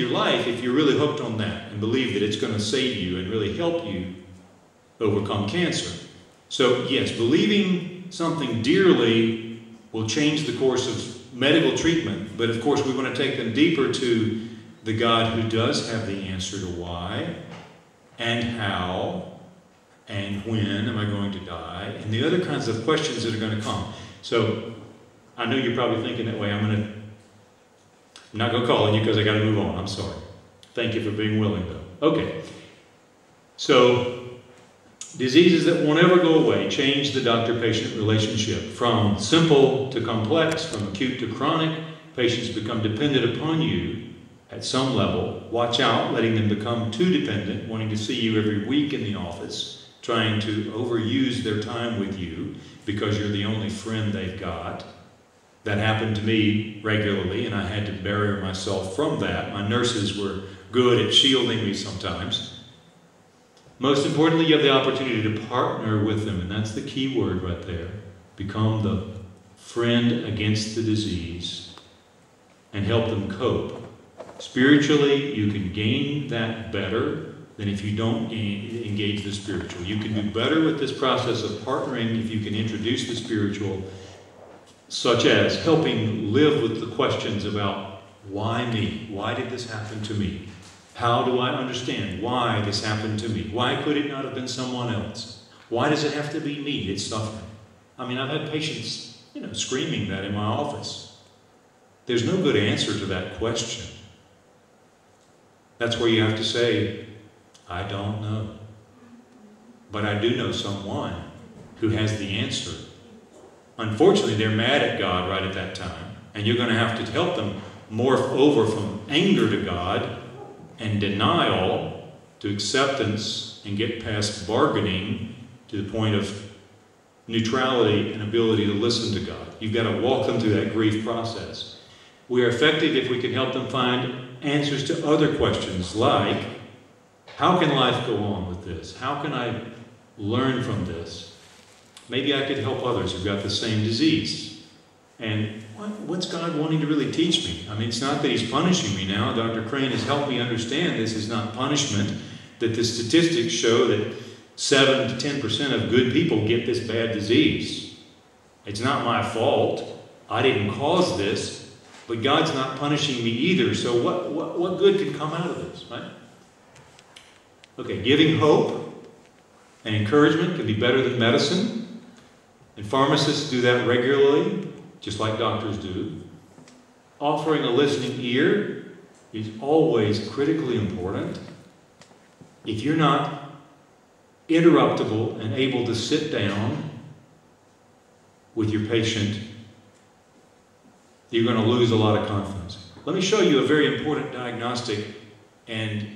your life if you're really hooked on that and believe that it's going to save you and really help you overcome cancer. So yes, believing something dearly will change the course of medical treatment, but of course we want to take them deeper to the God who does have the answer to why and how and when am I going to die, and the other kinds of questions that are going to come. So I know you're probably thinking that way. I'm not going to call on you because I got to move on. I'm sorry. Thank you for being willing, though. Okay. So diseases that won't ever go away change the doctor-patient relationship from simple to complex, from acute to chronic. Patients become dependent upon you at some level. Watch out letting them become too dependent, wanting to see you every week in the office, trying to overuse their time with you because you're the only friend they've got. That happened to me regularly, and I had to barrier myself from that. My nurses were good at shielding me sometimes. Most importantly, you have the opportunity to partner with them, and that's the key word right there. Become the friend against the disease and help them cope. Spiritually, you can gain that better than if you don't engage the spiritual. You can do better with this process of partnering if you can introduce the spiritual, such as helping live with the questions about why me? Why did this happen to me? How do I understand why this happened to me? Why could it not have been someone else? Why does it have to be me? It's suffering. I mean, I've had patients, screaming that in my office. There's no good answer to that question. That's where you have to say, I don't know. But I do know someone who has the answer. Unfortunately, they're mad at God right at that time, and you're going to have to help them morph over from anger to God and denial to acceptance and get past bargaining to the point of neutrality and ability to listen to God. You've got to walk them through that grief process. We are effective if we can help them find answers to other questions like, how can life go on with this? How can I learn from this? Maybe I could help others who've got the same disease. And what's God wanting to really teach me? I mean, it's not that He's punishing me now. Dr. Crane has helped me understand this is not punishment, that the statistics show that 7 to 10% of good people get this bad disease. It's not my fault. I didn't cause this, but God's not punishing me either. So what good can come out of this, right? Okay, giving hope and encouragement can be better than medicine. And pharmacists do that regularly, just like doctors do. Offering a listening ear is always critically important. If you're not interruptible and able to sit down with your patient, you're going to lose a lot of confidence. Let me show you a very important diagnostic, and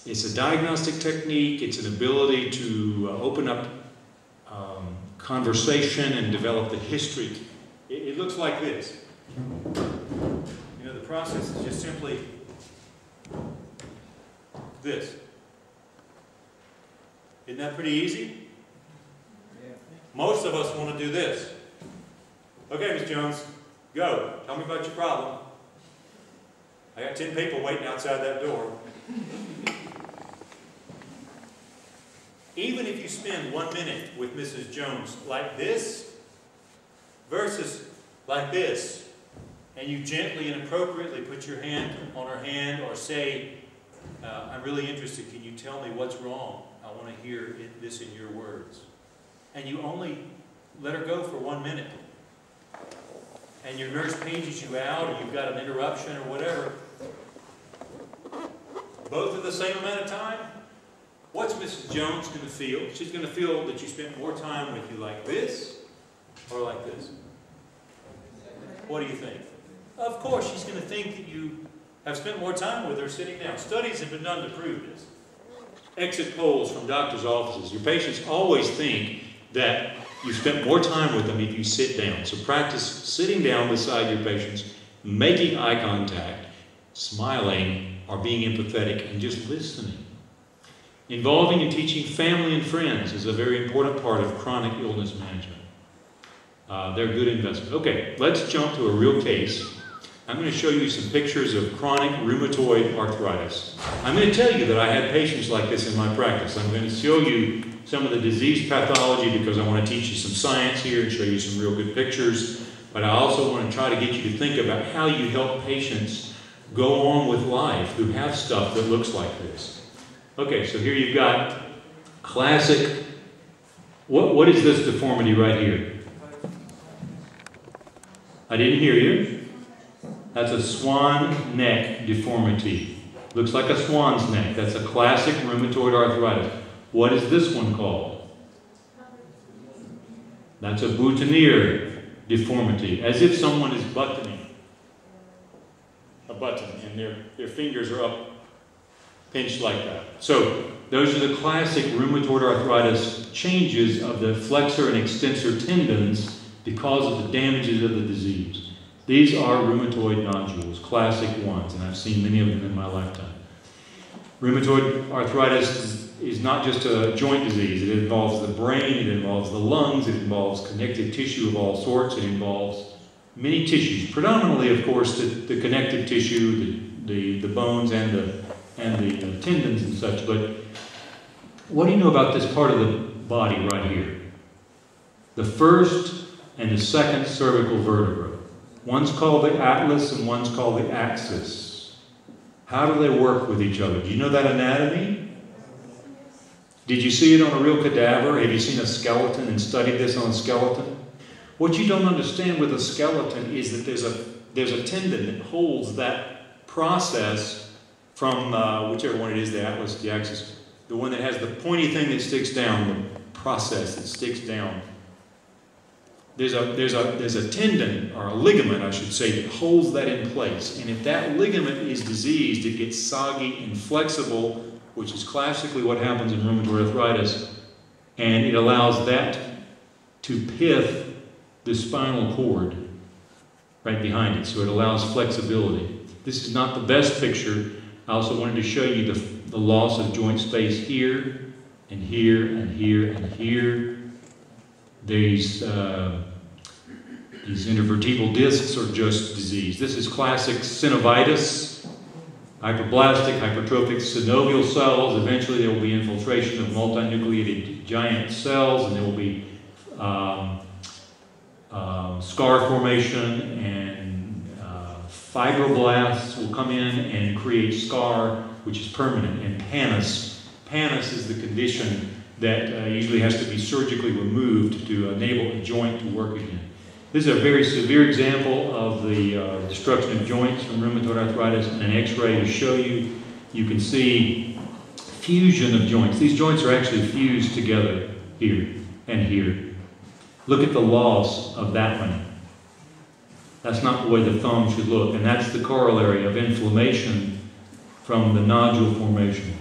it's a diagnostic technique. It's an ability to open up conversation and develop the history. It looks like this. The process is just simply this. Isn't that pretty easy? Yeah. Most of us want to do this. Okay, Ms. Jones, go. Tell me about your problem. I got 10 people waiting outside that door. Even if you spend 1 minute with Mrs. Jones like this versus like this, and you gently and appropriately put your hand on her hand or say, I'm really interested, can you tell me what's wrong? I want to hear this in your words. And you only let her go for 1 minute. And your nurse pages you out, or you've got an interruption or whatever. Both at the same amount of time. What's Mrs. Jones going to feel? She's going to feel that you spent more time with you like this or like this. What do you think? Of course, she's going to think that you have spent more time with her sitting down. Studies have been done to prove this. Exit polls from doctors' offices. Your patients always think that you spent more time with them if you sit down. So practice sitting down beside your patients, making eye contact, smiling, or being empathetic, and just listening. Involving and teaching family and friends is a very important part of chronic illness management. They're good investment. Okay, let's jump to a real case. I'm going to show you some pictures of chronic rheumatoid arthritis. I'm going to tell you that I had patients like this in my practice. I'm going to show you some of the disease pathology because I want to teach you some science here and show you some real good pictures. But I also want to try to get you to think about how you help patients go on with life who have stuff that looks like this. Okay, so here you've got classic. What is this deformity right here? I didn't hear you. That's a swan neck deformity. Looks like a swan's neck. That's a classic rheumatoid arthritis. What is this one called? That's a boutonniere deformity, as if someone is buttoning a button and their fingers are up, pinched like that. So those are the classic rheumatoid arthritis changes of the flexor and extensor tendons because of the damages of the disease. These are rheumatoid nodules, classic ones, and I've seen many of them in my lifetime. Rheumatoid arthritis is not just a joint disease. It involves the brain, it involves the lungs, it involves connective tissue of all sorts, it involves many tissues. Predominantly, of course, the connective tissue, the bones and the tendons and such. But what do you know about this part of the body right here? The first and the second cervical vertebra. One's called the atlas and one's called the axis. How do they work with each other? Do you know that anatomy? Did you see it on a real cadaver? Have you seen a skeleton and studied this on a skeleton? What you don't understand with a skeleton is that there's a tendon that holds that process from whichever one it is, the atlas, the axis, the one that has the pointy thing that sticks down, the process that sticks down. There's a tendon, or a ligament, I should say, that holds that in place. And if that ligament is diseased, it gets soggy and flexible, which is classically what happens in rheumatoid arthritis, and it allows that to pith the spinal cord right behind it, so it allows flexibility. This is not the best picture. I also wanted to show you the loss of joint space here, and here, and here, and here. These intervertebral discs are just disease. This is classic synovitis, hyperblastic, hypertrophic synovial cells. Eventually there will be infiltration of multinucleated giant cells, and there will be scar formation, and fibroblasts will come in and create scar, which is permanent, and pannus. Pannus is the condition that usually has to be surgically removed to enable a joint to work again. This is a very severe example of the destruction of joints from rheumatoid arthritis, and an x-ray to show you. You can see fusion of joints. These joints are actually fused together here and here. Look at the loss of that one. That's not the way the thumb should look, and that's the corollary of inflammation from the nodule formation.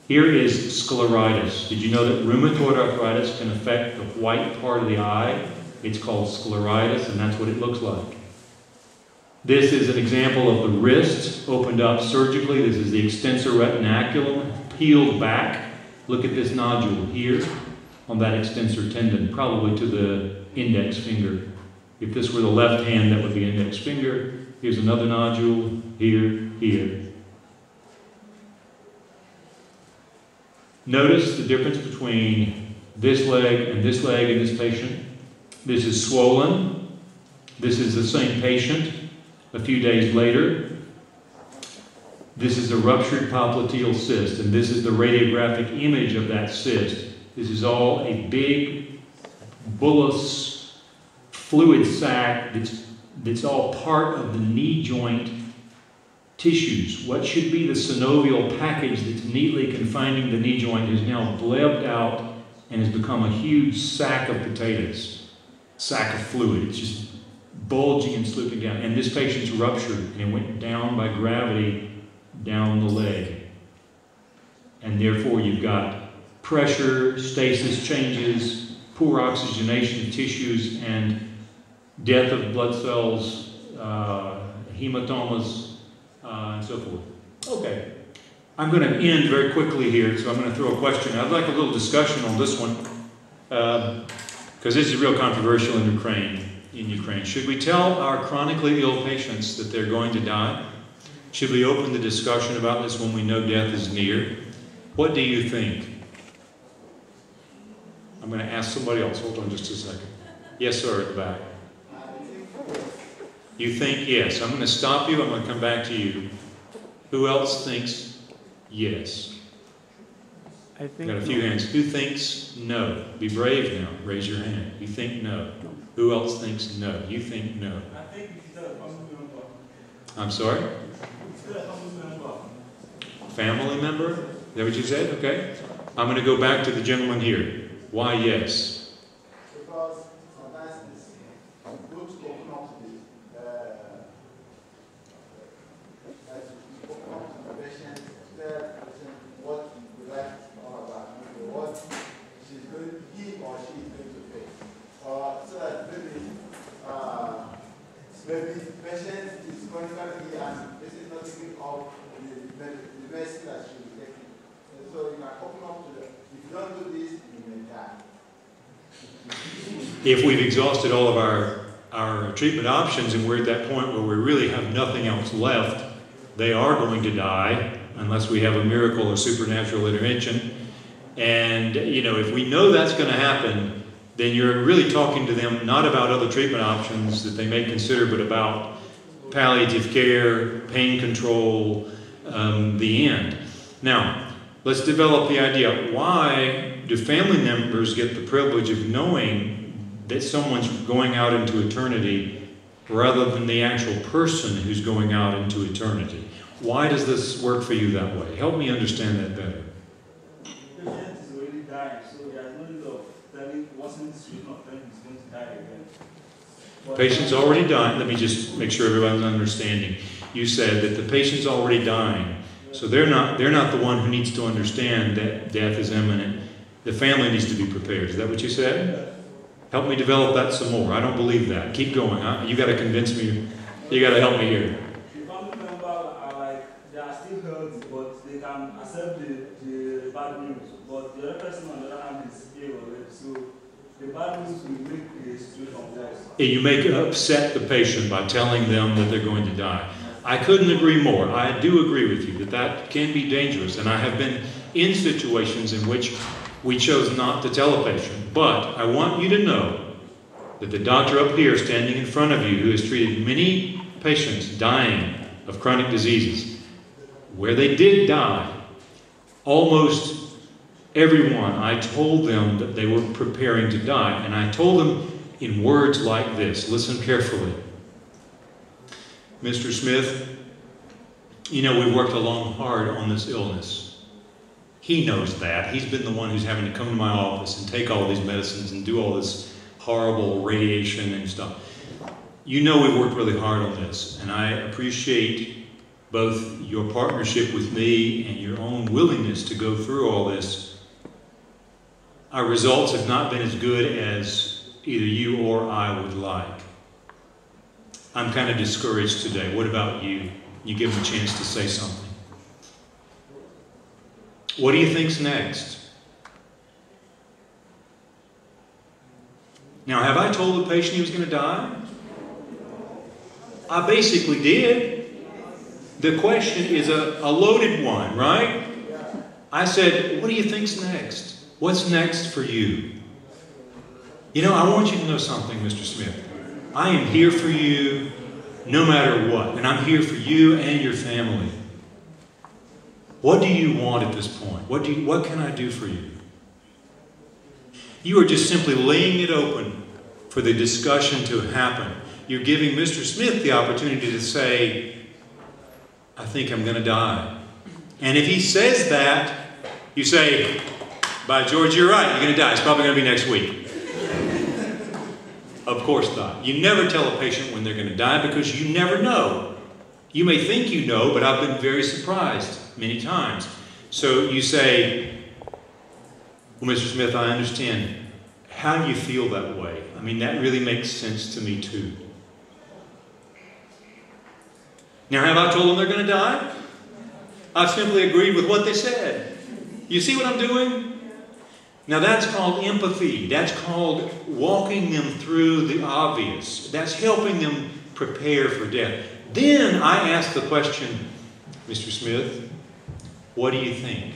Here is scleritis. Did you know that rheumatoid arthritis can affect the white part of the eye? It's called scleritis, and that's what it looks like. This is an example of the wrist opened up surgically. This is the extensor retinaculum peeled back. Look at this nodule here on that extensor tendon, probably to the index finger. If this were the left hand, that would be index finger. Here's another nodule, here, here. Notice the difference between this leg in this patient. This is swollen. This is the same patient a few days later. This is a ruptured popliteal cyst, and this is the radiographic image of that cyst. This is all a big, bullous fluid sac that's all part of the knee joint tissues. What should be the synovial package that's neatly confining the knee joint is now blebbed out and has become a huge sack of potatoes, sack of fluid. It's just bulging and slooping down. And this patient's ruptured, and it went down by gravity down the leg. And therefore you've got pressure, stasis changes, poor oxygenation of tissues, and death of blood cells, hematomas, and so forth. Okay, I'm going to end very quickly here, so I'm going to throw a question. I'd like a little discussion on this one, because this is real controversial in Ukraine. in Ukraine. Should we tell our chronically ill patients that they're going to die? Should we open the discussion about this when we know death is near? What do you think? I'm going to ask somebody else. Hold on just a second. Yes, sir, at the back. You think yes. I'm going to stop you. I'm going to come back to you. Who else thinks yes? I think got a few hands. Who thinks no? Be brave now. Raise your hand. You think no. Who else thinks no? You think no. I think it's a family member. I'm sorry? It's a family member. Family member? Is that what you said? Okay. I'm going to go back to the gentleman here. Why yes? Because sometimes it's good to open up to the patient, tell what we like all about, what he or she is going to face. So that maybe the patient is chronically ill and this is not taking off the medicine that she is taking. And so you can open up to them. If you don't do this, you may die. If we've exhausted all of our treatment options and we're at that point where we really have nothing else left, they are going to die unless we have a miracle or supernatural intervention. And, you know, if we know that's going to happen, then you're really talking to them not about other treatment options that they may consider, but about palliative care, pain control, the end. Now, let's develop the idea. Why do family members get the privilege of knowing that someone's going out into eternity rather than the actual person who's going out into eternity? Why does this work for you that way? Help me understand that better. The patient is already dying, so there's no need of telling what's in the situation of telling he's going to die again. Patient's already dying. Let me just make sure everyone's understanding. You said that the patient's already dying, so they're not the one who needs to understand that death is imminent. The family needs to be prepared. Is that what you said? Help me develop that some more. I don't believe that. Keep going. You got to convince me. You got to help me here. The family members are like, they are still healthy, but they can accept the bad news. But the other person on the other hand is ill already. So the bad news will make the situation worse. You make upset the patient by telling them that they're going to die. I couldn't agree more. I do agree with you that can be dangerous. And I have been in situations in which we chose not to tell a patient. But I want you to know that the doctor up here standing in front of you who has treated many patients dying of chronic diseases, where they did die, almost everyone, I told them that they were preparing to die. And I told them in words like this. Listen carefully. Mr. Smith, you know, we've worked along hard on this illness. He knows that. He's been the one who's having to come to my office and take all these medicines and do all this horrible radiation and stuff. You know we've worked really hard on this, and I appreciate both your partnership with me and your own willingness to go through all this. Our results have not been as good as either you or I would like. I'm kind of discouraged today. What about you? You give them a chance to say something. What do you think's next? Now, have I told the patient he was going to die? I basically did. The question is a loaded one, right? I said, what do you think's next? What's next for you? You know, I want you to know something, Mr. Smith. I am here for you no matter what. And I'm here for you and your family. What do you want at this point? What can I do for you? You are just simply laying it open for the discussion to happen. You're giving Mr. Smith the opportunity to say, I think I'm going to die. And if he says that, you say, by George, you're right, you're going to die. It's probably going to be next week. Of course not. You never tell a patient when they're going to die because you never know. You may think you know, but I've been very surprised many times. So you say, well, Mr. Smith, I understand. How do you feel that way? I mean, that really makes sense to me too. Now, have I told them they're going to die? I've simply agreed with what they said. You see what I'm doing? Now that's called empathy. That's called walking them through the obvious. That's helping them prepare for death. Then I ask the question, Mr. Smith, what do you think?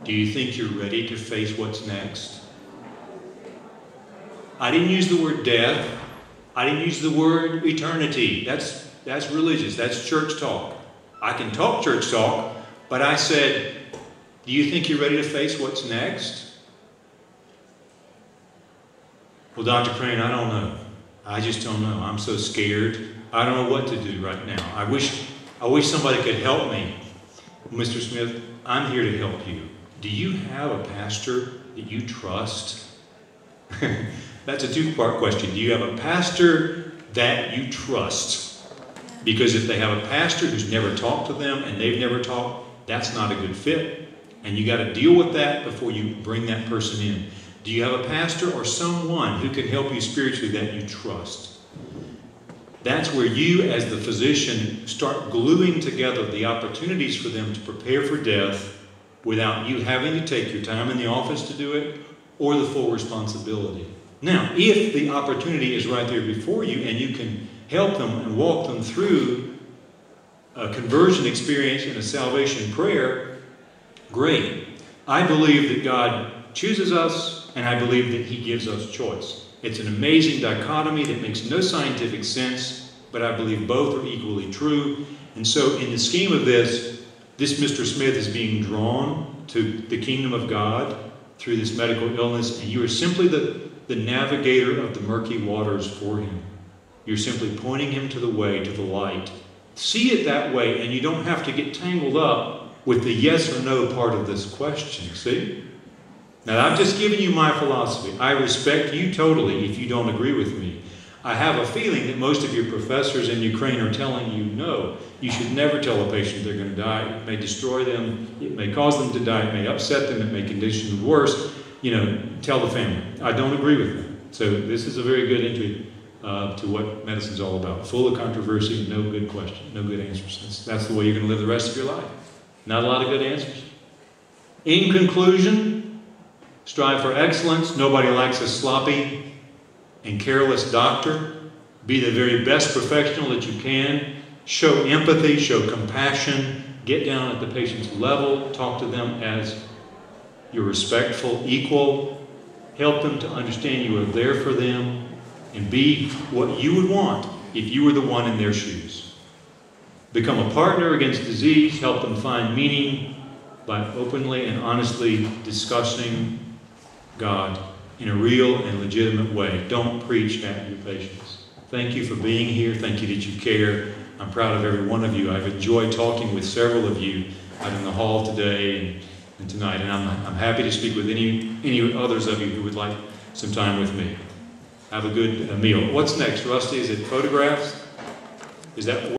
Do you think you're ready to face what's next? I didn't use the word death. I didn't use the word eternity. That's religious. That's church talk. I can talk church talk, but I said, do you think you're ready to face what's next? Well, Dr. Crane, I don't know. I just don't know. I'm so scared. I don't know what to do right now. I wish somebody could help me. Mr. Smith, I'm here to help you. Do you have a pastor that you trust? That's a two-part question. Do you have a pastor that you trust? Because if they have a pastor who's never talked to them and they've never talked, that's not a good fit. And you got to deal with that before you bring that person in. Do you have a pastor or someone who can help you spiritually that you trust? That's where you, as the physician, start gluing together the opportunities for them to prepare for death without you having to take your time in the office to do it or the full responsibility. Now, if the opportunity is right there before you and you can help them and walk them through a conversion experience and a salvation prayer, great. I believe that God chooses us, and I believe that He gives us choice. It's an amazing dichotomy that makes no scientific sense, but I believe both are equally true. And so in the scheme of this Mr. Smith is being drawn to the kingdom of God through this medical illness, and you are simply the navigator of the murky waters for him. You're simply pointing him to the way, to the light. See it that way, and you don't have to get tangled up with the yes or no part of this question, see? Now, I've just given you my philosophy. I respect you totally if you don't agree with me. I have a feeling that most of your professors in Ukraine are telling you, no, you should never tell a patient they're going to die. It may destroy them. It may cause them to die. It may upset them. It may condition them worse. Tell the family. I don't agree with them. So this is a very good entry to what medicine's all about. Full of controversy, no good question, no good answers. That's the way you're going to live the rest of your life. Not a lot of good answers. In conclusion, strive for excellence. Nobody likes a sloppy and careless doctor. Be the very best professional that you can. Show empathy, show compassion. Get down at the patient's level. Talk to them as your respectful equal. Help them to understand you are there for them. And be what you would want if you were the one in their shoes. Become a partner against disease. Help them find meaning by openly and honestly discussing God in a real and legitimate way. Don't preach at your patients. Thank you for being here. Thank you that you care. I'm proud of every one of you. I've enjoyed talking with several of you out in the hall today and tonight, and I'm happy to speak with any others of you who would like some time with me. Have a good meal. What's next, Rusty? Is it photographs? Is that